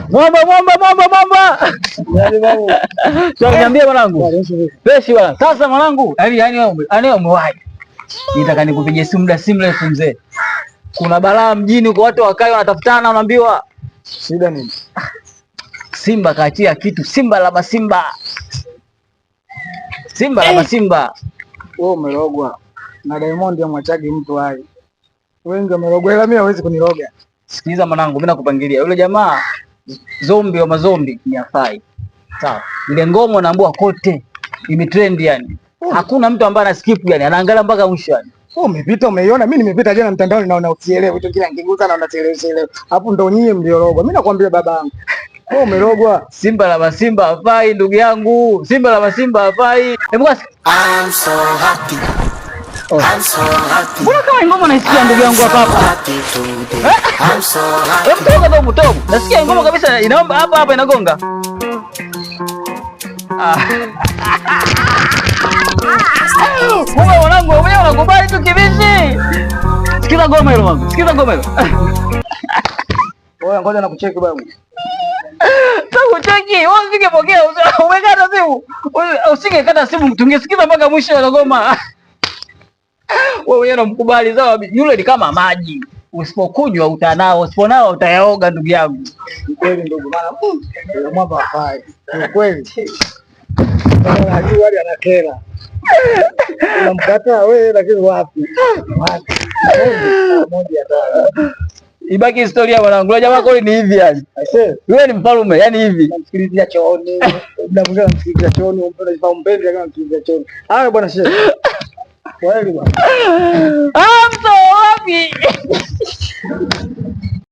Mwamba. Sio niambie mwanangu. Fresh bwana. Sasa mwanangu, yani umewahi. Nitaka nikupigie simu muda si mrefu mzee. Kuna balaa mjini kwa watu wakae wanatafutana unaambiwa. Shida nini? Simba kaachia kitu, Simba la Masimba. Simba la Masimba. Wewe umerogwa. Na Diamond amwachagi mtu hai. Wengi wamerogwa ila mimi hawezi kuniroga. Sikiliza mwanangu, mimi nakupangilia. Yule jamaa zombi wa mazombi ni afai. Sawa. Ile ngoma naambua kote imetrend yani. Hakuna mtu ambaye anaskip yani, anaangalia mpaka mwisho yani. Umepita umeiona, mimi nimepita jana mtandaoni naona usielewe vitu kila ngiguza na unachelewa. Hapo ndo nyie mliorogwa. Mimi nakwambia babangu. Wewe umerogwa. Simba la Masimba hafai ndugu yangu. Simba la Masimba hafai. I'm so happy. I'm so happy. Mbona kama ngoma naisikia ndugu yangu hapa? I'm so happy. Toka. Nasikia ngoma kabisa inaomba hapa inagonga. Wewe mwanangu, wewe unakubali tu kivipi? Sikiza ngoma hilo mwanangu. Wewe ngoja nakucheki babu. Takucheki, wewe usige pokea, umekata simu. Usingekata simu tungesikiza mpaka mwisho wa ngoma. Wewe unamkubali sawa, yule ni kama maji. Usipokunywa utanao, usiponao utayaoga ndugu yangu. Kweli ndugu bana. Mwamba hafai. Kweli. Unajua wale anakera. Unamkataa wewe lakini wapi? Moja tano. Ibaki historia mwanangu. Yule jamaa kweli ni hivi yani. Wewe ni mfalme yani hivi. Namsikilizia chooni. Mnamwona namsikilizia chooni, umpende kama namsikilizia chooni. Haya bwana shehe. Kweli bwana. Mto wapi?